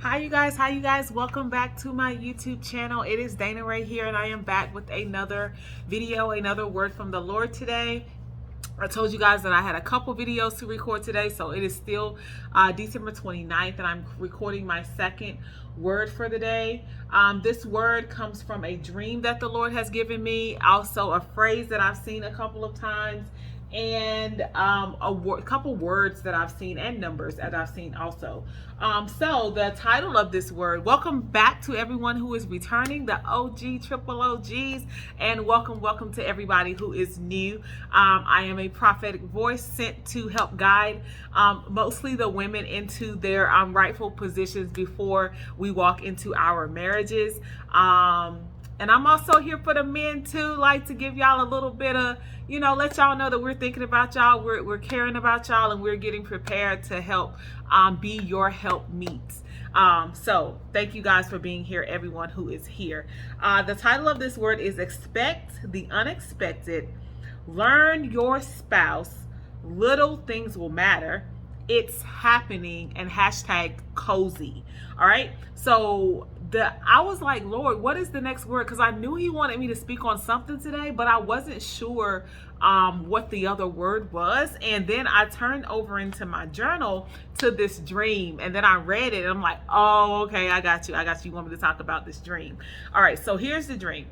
Hi you guys, welcome back to my YouTube channel. It is Dana right here, and I am back with another video, another word from the Lord today. I told you guys that I had a couple videos to record today, so it is still December 29th, and I'm recording my second word for the day. This word comes from a dream that the Lord has given me, also a phrase that I've seen a couple of times, and a couple words that I've seen and numbers that I've seen also. So the title of this word, welcome back to everyone who is returning, the OG triple OGs, and welcome to everybody who is new. I am a prophetic voice sent to help guide mostly the women into their rightful positions before we walk into our marriages. And I'm also here for the men too, like to give y'all a little bit of, let y'all know that we're thinking about y'all, we're caring about y'all, and we're getting prepared to help be your help meets. So thank you guys for being here, everyone who is here. The title of this word is Expect the Unexpected. Learn your spouse. Little things will matter. It's happening, and hashtag cozy. All right. So I was like, Lord, what is the next word? Because I knew he wanted me to speak on something today, but I wasn't sure what the other word was. And then I turned over into my journal to this dream, and then I read it, and I'm like, oh, okay, I got you. You want me to talk about this dream? All right. So here's the dream.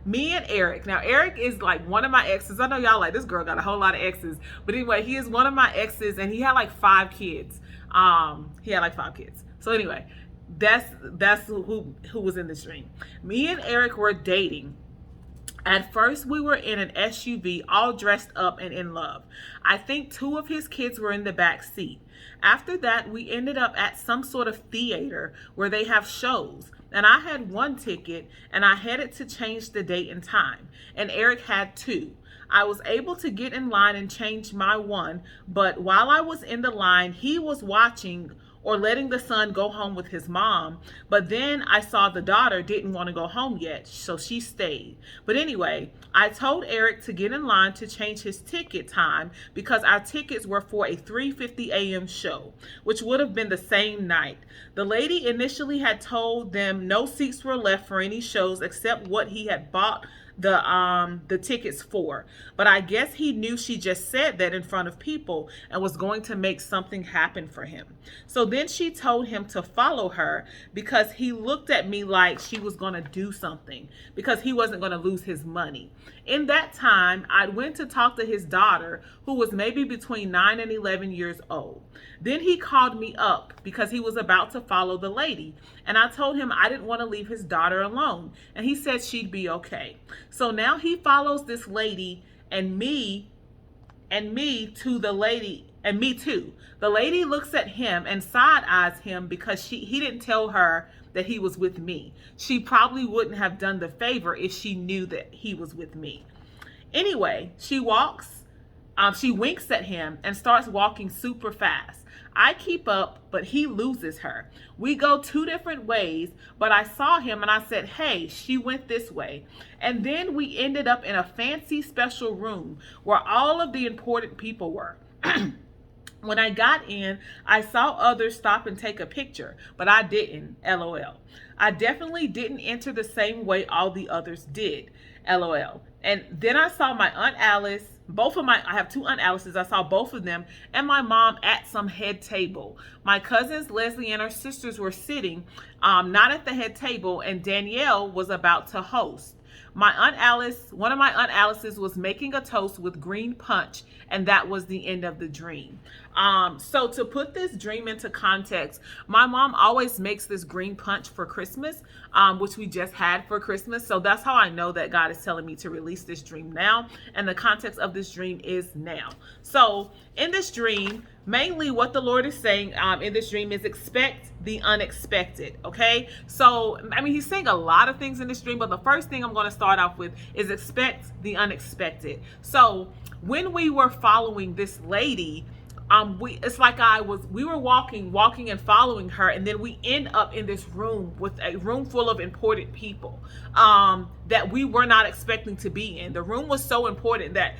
Me and Eric. Now, Eric is like one of my exes. I know y'all like, this girl got a whole lot of exes. But anyway, he is one of my exes, and he had like 5 kids. So anyway, that's who was in this dream. Me and Eric were dating. At first, we were in an SUV, all dressed up and in love. I think 2 of his kids were in the back seat. After that, we ended up at some sort of theater where they have shows. And I had 1 ticket, and I headed to change the date and time. And Eric had 2. I was able to get in line and change my 1, but while I was in the line, he was watching or letting the son go home with his mom. But then I saw the daughter didn't want to go home yet, so she stayed. But anyway, I told Eric to get in line to change his ticket time because our tickets were for a 3:50 a.m. show, which would have been the same night. The lady initially had told them no seats were left for any shows except what he had bought the tickets for, but I guess he knew she just said that in front of people and was going to make something happen for him. So then she told him to follow her because he looked at me like she was going to do something because he wasn't going to lose his money. In that time, I went to talk to his daughter, who was maybe between 9 and 11 years old. Then he called me up because he was about to follow the lady, and I told him I didn't want to leave his daughter alone, and he said she'd be okay. So now he follows this lady and me to the lady, and me too. The lady looks at him and side eyes him because he didn't tell her that he was with me. She probably wouldn't have done the favor if she knew that he was with me. Anyway, she winks at him and starts walking super fast. I keep up, but he loses her. We go 2 different ways, but I saw him and I said, hey, she went this way. And then we ended up in a fancy special room where all of the important people were. When I got in, I saw others stop and take a picture, but I didn't, LOL. I definitely didn't enter the same way all the others did, LOL. And then I saw my Aunt Alice, I have 2 Aunt Alices, I saw both of them, and my mom at some head table. My cousins, Leslie and her sisters were sitting, not at the head table, and Danielle was about to host. One of my Aunt Alice's was making a toast with green punch, and that was the end of the dream. So to put this dream into context, my mom always makes this green punch for Christmas, which we just had for Christmas. So that's how I know that God is telling me to release this dream now. And the context of this dream is now. So in this dream, mainly what the Lord is saying in this dream is expect the unexpected. Okay. So, he's saying a lot of things in this dream, but the first thing I'm going to start off with is expect the unexpected. So when we were following this lady, we were walking and following her, and then we end up in this room with a room full of important people that we were not expecting to be in. The room was so important that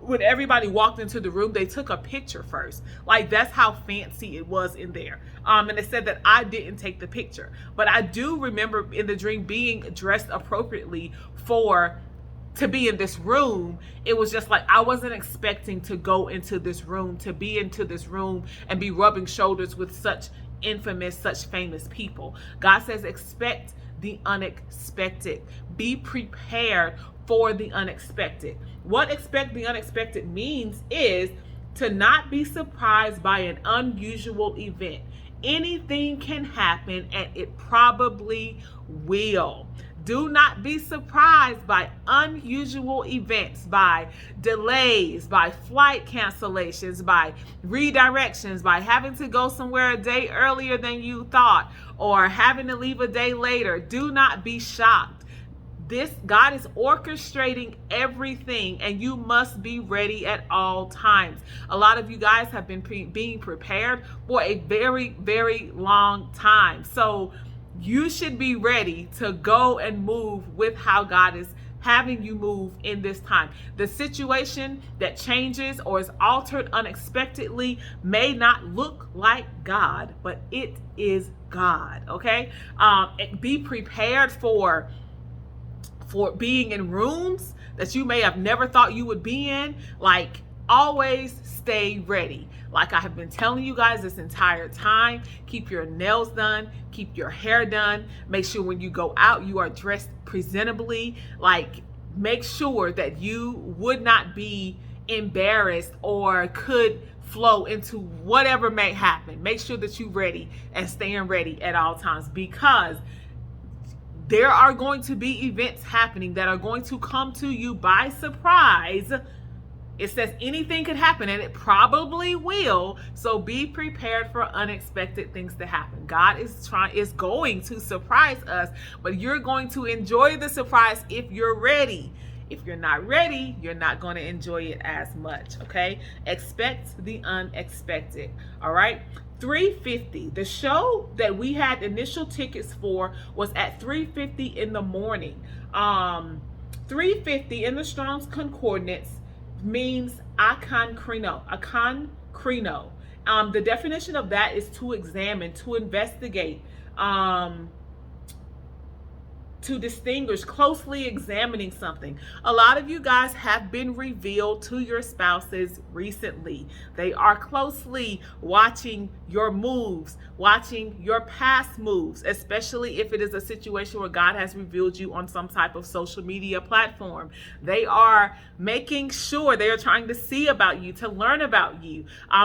when everybody walked into the room, they took a picture first. Like, that's how fancy it was in there. And it said that I didn't take the picture. But I do remember in the dream being dressed appropriately to be in this room. It was just like, I wasn't expecting to go into this room, to be into this room and be rubbing shoulders with such infamous, such famous people. God says, expect the unexpected. Be prepared for the unexpected. What expect the unexpected means is to not be surprised by an unusual event. Anything can happen, and it probably will. Do not be surprised by unusual events, by delays, by flight cancellations, by redirections, by having to go somewhere a day earlier than you thought, or having to leave a day later. Do not be shocked. God is orchestrating everything, and you must be ready at all times. A lot of you guys have been being prepared for a very, very long time. So you should be ready to go and move with how God is having you move in this time. The situation that changes or is altered unexpectedly may not look like God, but it is God, okay? Be prepared for being in rooms that you may have never thought you would be in. Like, always stay ready. Like I have been telling you guys this entire time, keep your nails done, keep your hair done. Make sure when you go out, you are dressed presentably. Like, make sure that you would not be embarrassed or could flow into whatever may happen. Make sure that you're ready and staying ready at all times, because there are going to be events happening that are going to come to you by surprise. It says anything could happen, and it probably will. So be prepared for unexpected things to happen. God is going to surprise us, but you're going to enjoy the surprise if you're ready. If you're not ready, you're not going to enjoy it as much, okay? Expect the unexpected, all right? 3:50. The show that we had initial tickets for was at 3:50 in the morning. 3:50 in the Strong's Concordance means akonkrino. The definition of that is to examine, to investigate, to distinguish, closely examining something. A lot of you guys have been revealed to your spouses recently. They are closely watching your moves, watching your past moves, especially if it is a situation where God has revealed you on some type of social media platform. They are making sure, they are trying to see about you, to learn about you,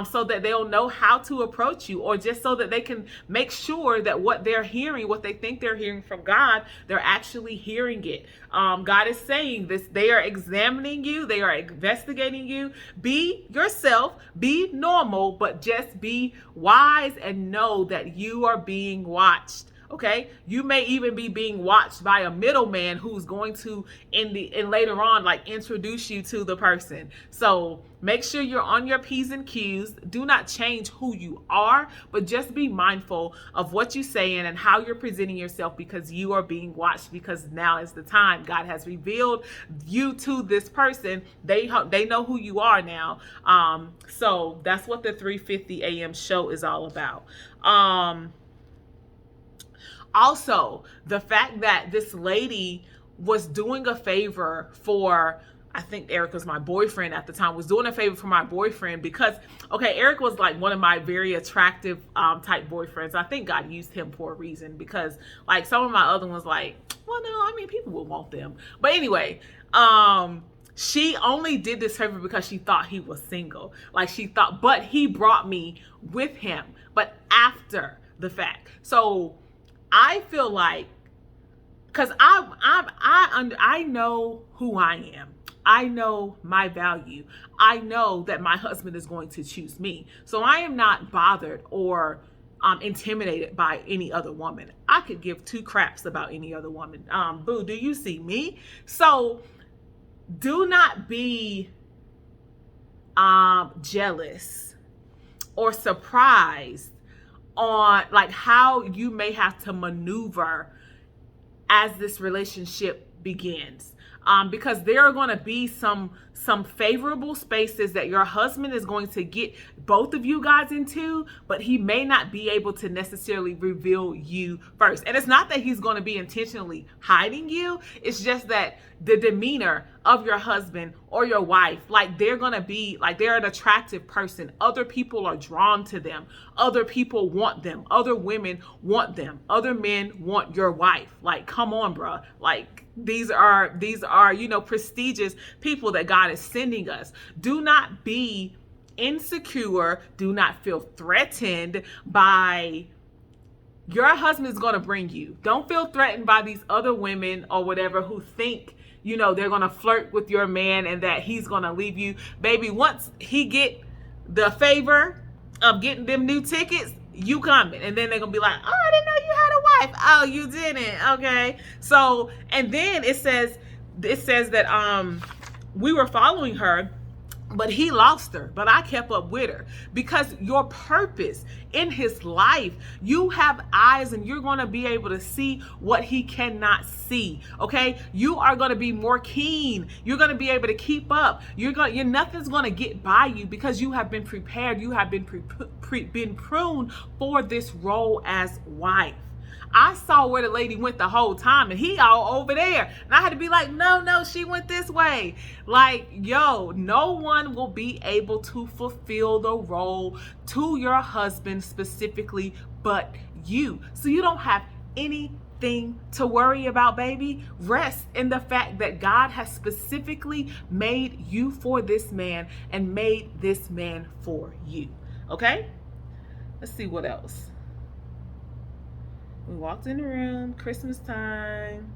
so that they'll know how to approach you, or just so that they can make sure that what they're hearing, what they think they're hearing from God, they're actually hearing it. God is saying this. They are examining you. They are investigating you. Be yourself. Be normal, but just be wise and know that you are being watched. Okay, you may even be being watched by a middleman who's going to and later on like introduce you to the person. So make sure you're on your P's and Q's. Do not change who you are, but just be mindful of what you're saying and how you're presenting yourself, because you are being watched, because now is the time. God has revealed you to this person. They know who you are now. So that's what the 3:50 a.m. show is all about. Also, the fact that this lady was doing a favor for, I think Eric was my boyfriend at the time, was doing a favor for my boyfriend because, okay, Eric was like one of my very attractive type boyfriends. I think God used him for a reason, because like some of my other ones, like, well, no, I mean, people will want them. But anyway, she only did this favor because she thought he was single. Like, she thought, but he brought me with him, but after the fact. So I feel like, because I know who I am. I know my value. I know that my husband is going to choose me. So I am not bothered or intimidated by any other woman. I could give two craps about any other woman. Boo, do you see me? So do not be jealous or surprised on like how you may have to maneuver as this relationship begins, because there are going to be some some favorable spaces that your husband is going to get both of you guys into, but he may not be able to necessarily reveal you first. And it's not that he's going to be intentionally hiding you. It's just that the demeanor of your husband or your wife, like they're going to be like, they're an attractive person. Other people are drawn to them. Other people want them. Other women want them. Other men want your wife. Like, come on, bro. Like, these are, prestigious people that God is sending us. Do not be insecure. Do not feel threatened by your husband is going to bring you. Don't feel threatened by these other women or whatever who think, they're going to flirt with your man and that he's going to leave you. Baby, once he get the favor of getting them new tickets, you coming. And then they're going to be like, oh, I didn't know you had a wife. Oh, you didn't. Okay. So, and then it says that we were following her, but he lost her, but I kept up with her. Because your purpose in his life, you have eyes and you're going to be able to see what he cannot see. Okay. You are going to be more keen. You're going to be able to keep up. Nothing's going to get by you because you have been prepared. You have been been pruned for this role as wife. I saw where the lady went the whole time and he all over there. And I had to be like, no, she went this way. Like, yo, no one will be able to fulfill the role to your husband specifically but you. So you don't have anything to worry about, baby. Rest in the fact that God has specifically made you for this man and made this man for you. Okay? Let's see what else. We walked in the room, Christmas time.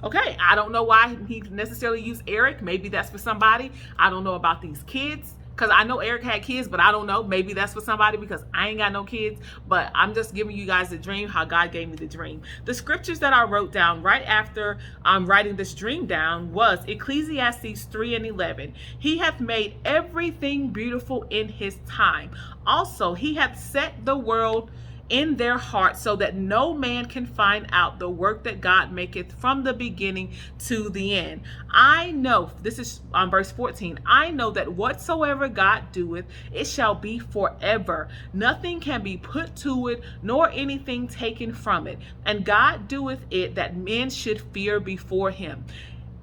Okay, I don't know why he necessarily used Eric. Maybe that's for somebody. I don't know about these kids because I know Eric had kids, but I don't know. Maybe that's for somebody because I ain't got no kids. But I'm just giving you guys the dream, how God gave me the dream. The scriptures that I wrote down right after writing this dream down was Ecclesiastes 3:11. He hath made everything beautiful in his time. Also, he hath set the world in their heart so that no man can find out the work that God maketh from the beginning to the end. I know, this is on verse 14, I know that whatsoever God doeth, it shall be forever. Nothing can be put to it, nor anything taken from it. And God doeth it that men should fear before him.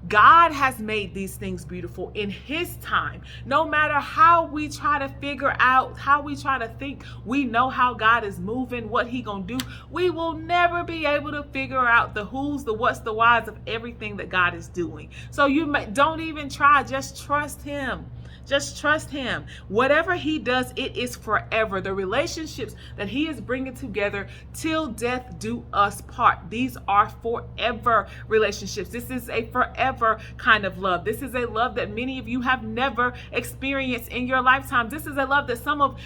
God has made these things beautiful in his time. No matter how we try to figure out, how we try to think, we know how God is moving, what he gonna do. We will never be able to figure out the who's, the what's, the whys of everything that God is doing. So don't even try, just trust him. Just trust him. Whatever he does, it is forever. The relationships that he is bringing together till death do us part. These are forever relationships. This is a forever kind of love. This is a love that many of you have never experienced in your lifetime. This is a love that some of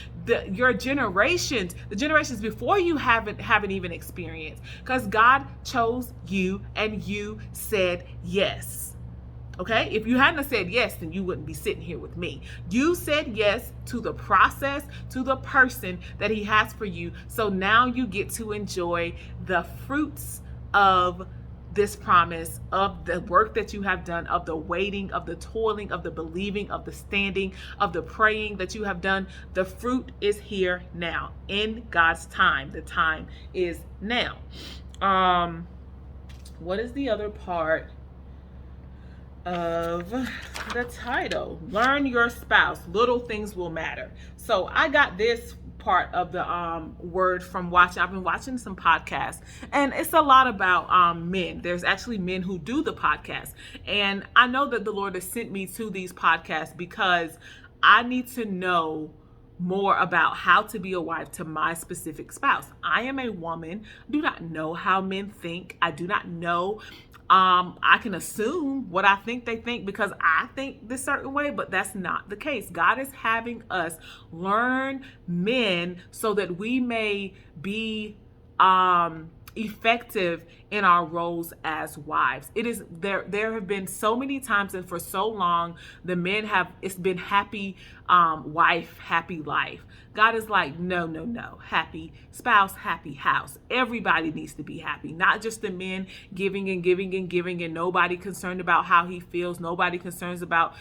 your generations, the generations before you haven't even experienced, because God chose you and you said yes. Okay, if you hadn't said yes, then you wouldn't be sitting here with me. You said yes to the process, to the person that he has for you. So now you get to enjoy the fruits of this promise, of the work that you have done, of the waiting, of the toiling, of the believing, of the standing, of the praying that you have done. The fruit is here now in God's time. The time is now. What is the other part of the title? Learn your spouse. Little things will matter. So I got this part of the word from watching. I've been watching some podcasts, and it's a lot about men. There's actually men who do the podcast, and I know that the Lord has sent me to these podcasts because I need to know more about how to be a wife to my specific spouse. I am a woman. I do not know how men think. I do not know. I can assume what I think they think because I think this certain way, but that's not the case. God is having us learn men so that we may be effective in our roles as wives. It is there have been so many times, and for so long the men have, it's been happy wife, happy life. God is like, no, no, no. Happy spouse, happy house. Everybody needs to be happy, not just the men giving and giving and giving, and nobody concerned about how he feels. Nobody concerned about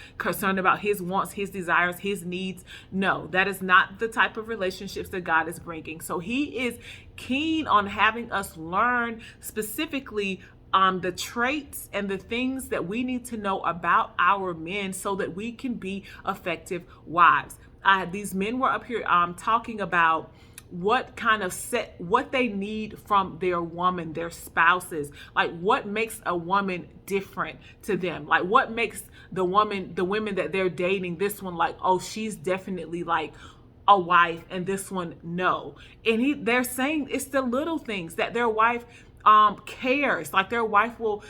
his wants, his desires, his needs. No, that is not the type of relationships that God is bringing. So he is keen on having us learn specifically the traits and the things that we need to know about our men so that we can be effective wives. These men were up here talking about what they need from their woman, their spouses. Like, what makes a woman different to them? Like, what makes the women that they're dating, this one, like, oh, she's definitely like a wife, and this one, no. And they're saying it's the little things that their wife cares. Like, their wife will,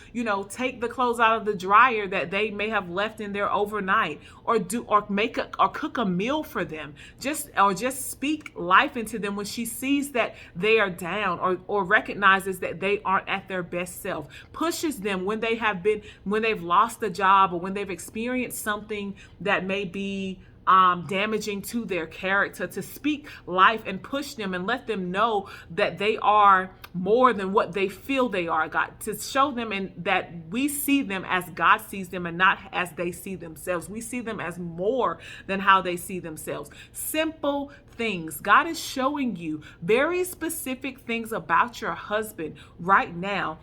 take the clothes out of the dryer that they may have left in there overnight, or cook a meal for them, just speak life into them when she sees that they are down, or recognizes that they aren't at their best self, pushes them when they've lost a job, or when they've experienced something that may be damaging to their character, to speak life and push them and let them know that they are more than what they feel they are, God, to show them that we see them as God sees them and not as they see themselves. We see them as more than how they see themselves. Simple things. God is showing you very specific things about your husband right now,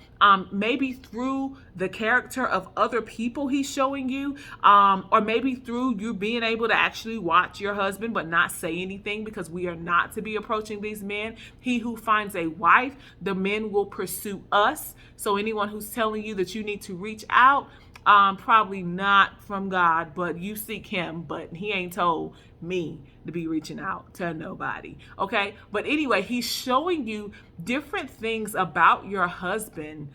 maybe through the character of other people he's showing you, or maybe through you being able to actually watch your husband but not say anything, because we are not to be approaching these men. He who finds a wife, the men will pursue us. So anyone who's telling you that you need to reach out, probably not from God, but you seek him, but he ain't told me to be reaching out to nobody. Okay. But anyway, he's showing you different things about your husband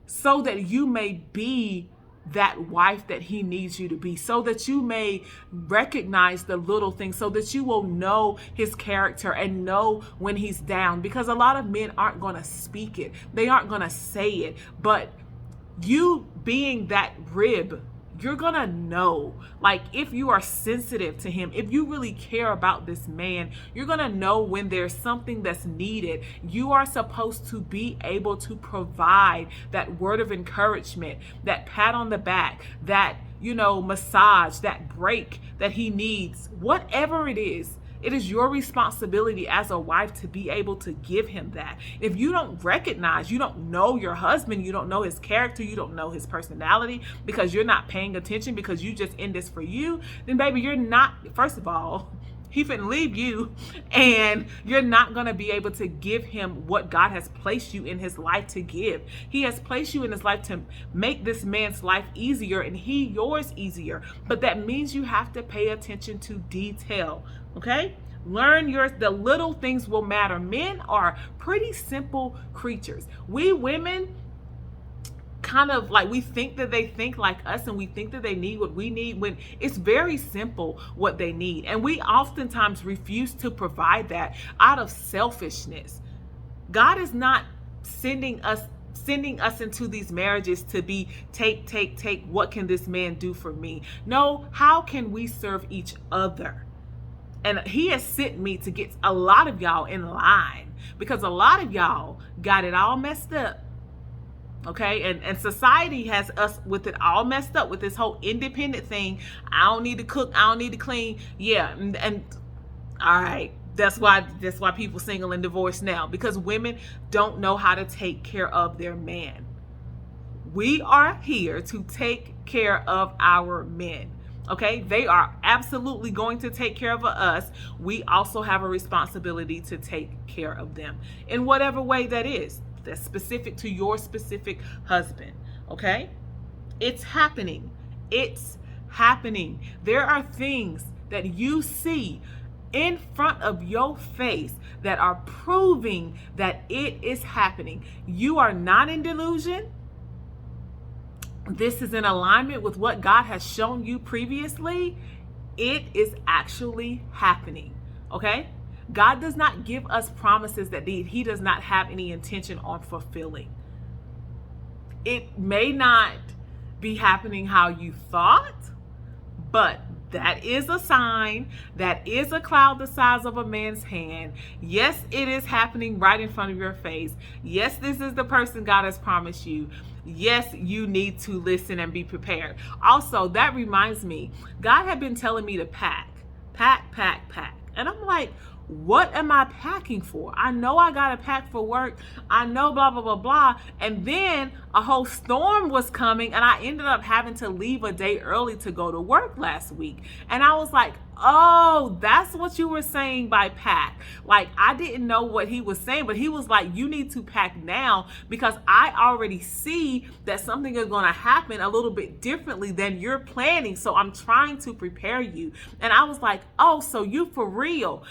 so that you may be that wife that he needs you to be, so that you may recognize the little things, so that you will know his character and know when he's down, because a lot of men aren't going to speak it. They aren't going to say it, but you being that rib, you're going to know. Like, if you are sensitive to him, if you really care about this man, you're going to know when there's something that's needed. You are supposed to be able to provide that word of encouragement, that pat on the back, that, massage, that break that he needs, whatever it is. It is your responsibility as a wife to be able to give him that. If you don't recognize, you don't know your husband, you don't know his character, you don't know his personality, because you're not paying attention, because you just in this for you, then baby, you're not, first of all, he finna leave you, and you're not going to be able to give him what God has placed you in his life to give. He has placed you in his life to make this man's life easier, and he yours easier. But that means you have to pay attention to detail. Okay? Learn the little things will matter. Men are pretty simple creatures. We women kind of like, we think that they think like us, and we think that they need what we need, when it's very simple what they need. And we oftentimes refuse to provide that out of selfishness. God is not sending us into these marriages to be take, what can this man do for me? No, how can we serve each other? And he has sent me to get a lot of y'all in line, because a lot of y'all got it all messed up. Okay, and society has us with it all messed up, with this whole independent thing. I don't need to cook, I don't need to clean. Yeah, and all right, that's why people single and divorced now, because women don't know how to take care of their man. We are here to take care of our men. Okay, they are absolutely going to take care of us. We also have a responsibility to take care of them in whatever way that is. That's specific to your specific husband. Okay, it's happening. It's happening. There are things that you see in front of your face that are proving that it is happening. You are not in delusion. This is in alignment with what God has shown you previously. It is actually happening. Okay? God does not give us promises that he does not have any intention on fulfilling. It may not be happening how you thought, but that is a sign. That is a cloud the size of a man's hand. Yes, it is happening right in front of your face. Yes, this is the person God has promised you. Yes, you need to listen and be prepared. Also, that reminds me, God had been telling me to pack. And I'm like, what am I packing for? I know I got to pack for work. I know blah, blah, blah, blah. And then a whole storm was coming and I ended up having to leave a day early to go to work last week. And I was like, oh, that's what you were saying by pack. Like, I didn't know what he was saying, but he was like, you need to pack now because I already see that something is going to happen a little bit differently than you're planning. So I'm trying to prepare you. And I was like, oh, so you for real,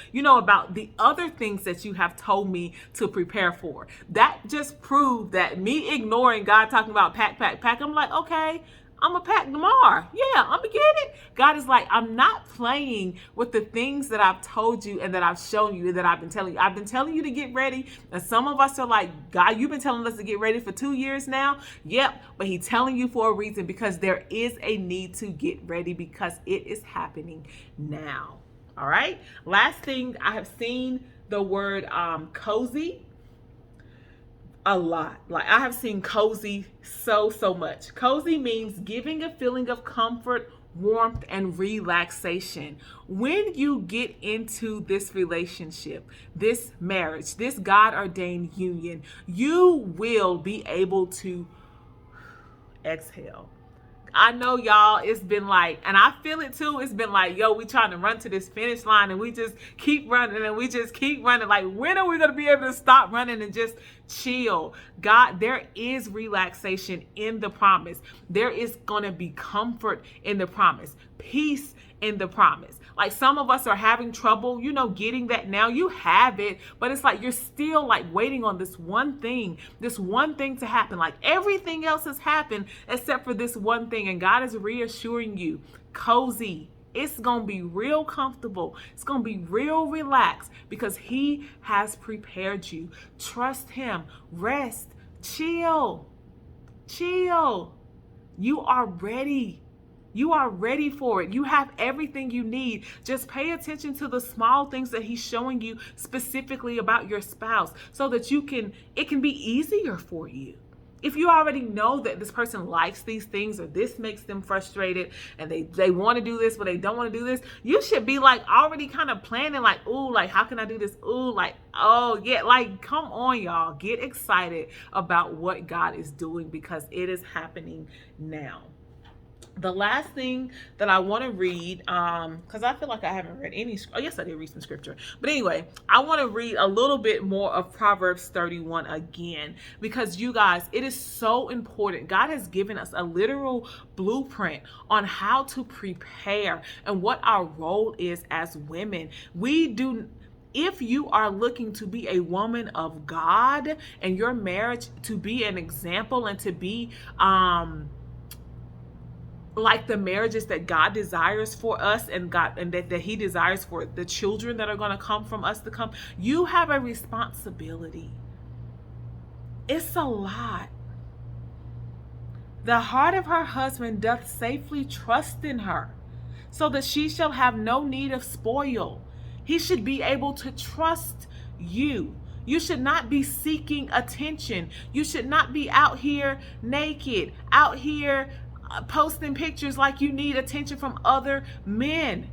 about the other things that you have told me to prepare for. That just proved that me ignoring God talking about pack, I'm like, okay, I'm going to pack tomorrow. Yeah, I'm going to get it. God is like, I'm not playing with the things that I've told you and that I've shown you and that I've been telling you. I've been telling you to get ready. And some of us are like, God, you've been telling us to get ready for 2 years now. Yep. But he's telling you for a reason, because there is a need to get ready because it is happening now. All right. Last thing, I have seen the word cozy a lot. Like, I have seen cozy so much. Cozy means giving a feeling of comfort, warmth, and relaxation. When you get into this relationship, this marriage, this God-ordained union, you will be able to exhale. I know, y'all, it's been like, and I feel it too, it's been like, yo, we trying to run to this finish line and we just keep running and we just keep running. Like, when are we going to be able to stop running and just chill? God, there is relaxation in the promise. There is going to be comfort in the promise, peace in the promise. Like, some of us are having trouble, getting that now. You have it, but it's like you're still like waiting on this one thing to happen. Like, everything else has happened except for this one thing. And God is reassuring you, cozy. It's going to be real comfortable. It's going to be real relaxed because he has prepared you. Trust him. Rest. Chill. You are ready. You are ready for it. You have everything you need. Just pay attention to the small things that he's showing you specifically about your spouse so that it can be easier for you. If you already know that this person likes these things or this makes them frustrated and they want to do this but they don't want to do this, you should be like already kind of planning like, ooh, like how can I do this? Ooh, like, oh yeah, like come on, y'all. Get excited about what God is doing because it is happening now. The last thing that I want to read, because I feel like I haven't read any, yes, I did read some scripture. But anyway, I want to read a little bit more of Proverbs 31 again, because you guys, it is so important. God has given us a literal blueprint on how to prepare and what our role is as women. If you are looking to be a woman of God and your marriage to be an example and to be, like the marriages that God desires for us and that he desires for the children that are going to come from us to come, you have a responsibility. It's a lot. The heart of her husband doth safely trust in her, so that she shall have no need of spoil. He should be able to trust you. You should not be seeking attention. You should not be out here naked, out here posting pictures like you need attention from other men.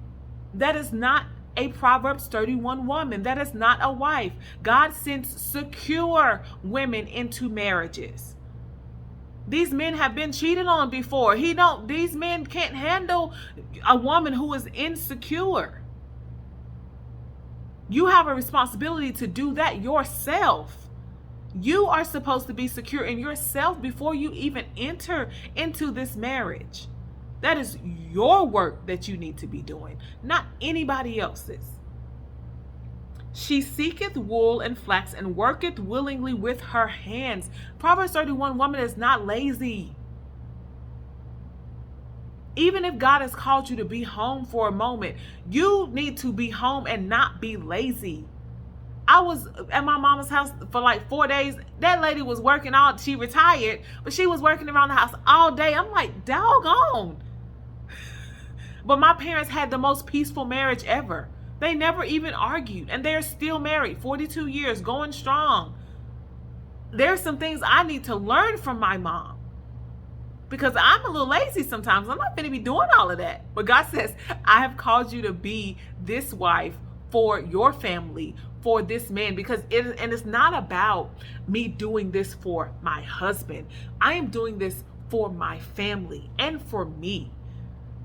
That is not a Proverbs 31 woman. That is not a wife. God sends secure women into marriages. These men have been cheated on before. These men can't handle a woman who is insecure. You have a responsibility to do that yourself. You are supposed to be secure in yourself before you even enter into this marriage. That is your work that you need to be doing, not anybody else's. She seeketh wool and flax and worketh willingly with her hands. Proverbs 31 woman is not lazy. Even if God has called you to be home for a moment, you need to be home and not be lazy. I was at my mama's house for like 4 days. That lady was working she retired, but she was working around the house all day. I'm like, doggone. But my parents had the most peaceful marriage ever. They never even argued, and they're still married, 42 years, going strong. There's some things I need to learn from my mom, because I'm a little lazy sometimes. I'm not going to be doing all of that. But God says, I have called you to be this wife for your family, for this man, because it's not about me doing this for my husband. I am doing this for my family and for me.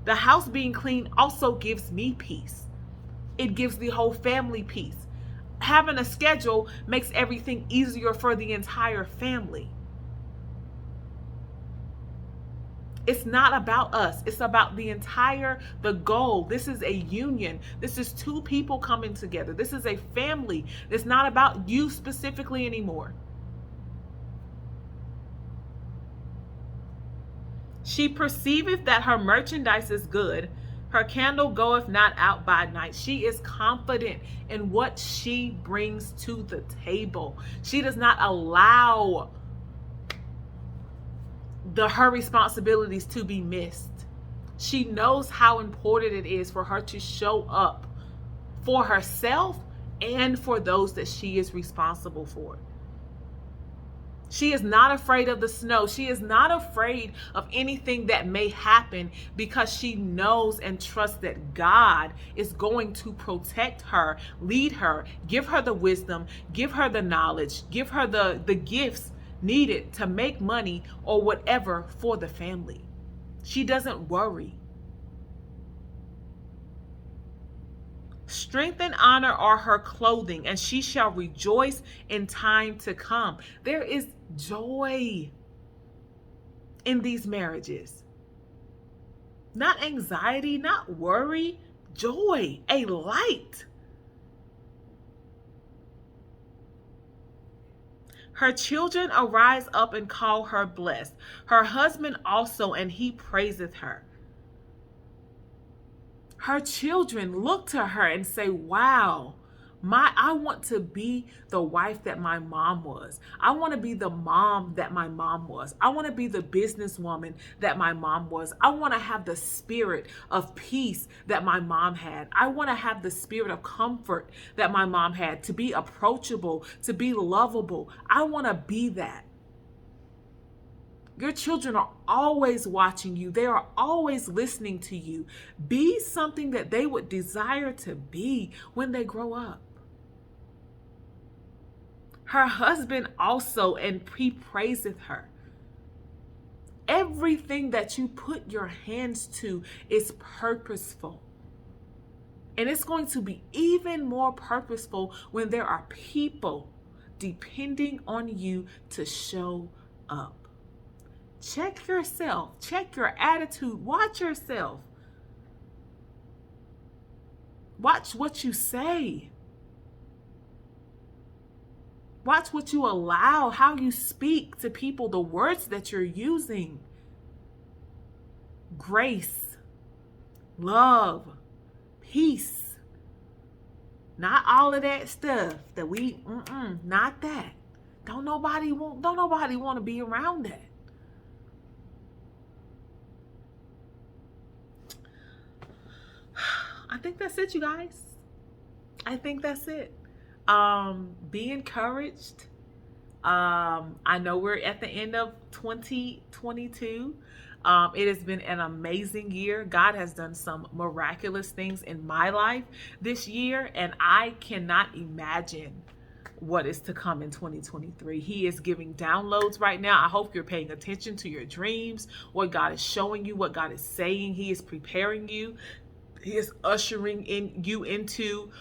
The house being clean also gives me peace. It gives the whole family peace. Having a schedule makes everything easier for the entire family. It's not about us. It's about the goal. This is a union. This is two people coming together. This is a family. It's not about you specifically anymore. She perceiveth that her merchandise is good. Her candle goeth not out by night. She is confident in what she brings to the table. She does not allow her responsibilities to be missed. She knows how important it is for her to show up for herself and for those that she is responsible for. She is not afraid of the snow. She is not afraid of anything that may happen, because she knows and trusts that God is going to protect her, lead her, give her the wisdom, give her the knowledge, give her the gifts needed to make money or whatever for the family. She doesn't worry. Strength and honor are her clothing, and she shall rejoice in time to come. There is joy in these marriages. Not anxiety, not worry, joy, a light. Her children arise up and call her blessed. Her husband also, and he praiseth her. Her children look to her and say, wow, I want to be the wife that my mom was. I want to be the mom that my mom was. I want to be the businesswoman that my mom was. I want to have the spirit of peace that my mom had. I want to have the spirit of comfort that my mom had, to be approachable, to be lovable. I want to be that. Your children are always watching you. They are always listening to you. Be something that they would desire to be when they grow up. Her husband also, and he praiseth her. Everything that you put your hands to is purposeful. And it's going to be even more purposeful when there are people depending on you to show up. Check yourself. Check your attitude. Watch yourself. Watch what you say. Watch what you allow, how you speak to people, the words that you're using. Grace, love, peace. Not all of that stuff that not that. Don't nobody want to be around that. I think that's it, you guys. I think that's it. Be encouraged. I know we're at the end of 2022. It has been an amazing year. God has done some miraculous things in my life this year, and I cannot imagine what is to come in 2023. He is giving downloads right now. I hope you're paying attention to your dreams, what God is showing you, what God is saying. He is preparing you. He is ushering you into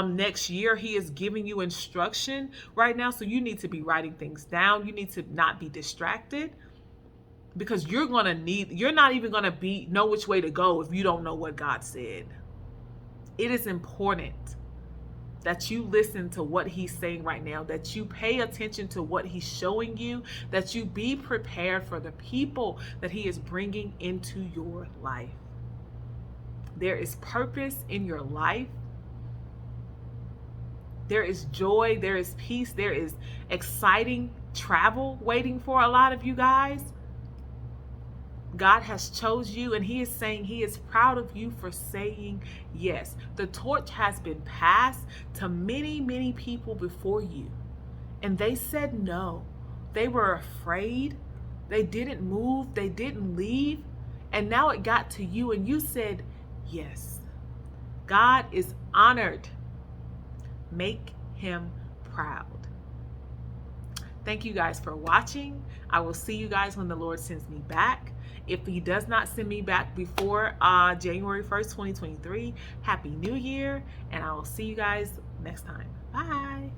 next year. He is giving you instruction right now. So you need to be writing things down. You need to not be distracted, because you're not even going to know which way to go if you don't know what God said. It is important that you listen to what he's saying right now, that you pay attention to what he's showing you, that you be prepared for the people that he is bringing into your life. There is purpose in your life. There is joy, there is peace, there is exciting travel waiting for a lot of you guys. God has chose you, and he is saying he is proud of you for saying yes. The torch has been passed to many, many people before you, and they said no. They were afraid. They didn't move. They didn't leave. And now it got to you, and you said yes. God is honored. Make him proud. Thank you guys for watching. I will see you guys when the Lord sends me back. If he does not send me back before January 1st, 2023, Happy New Year, and I will see you guys next time. Bye.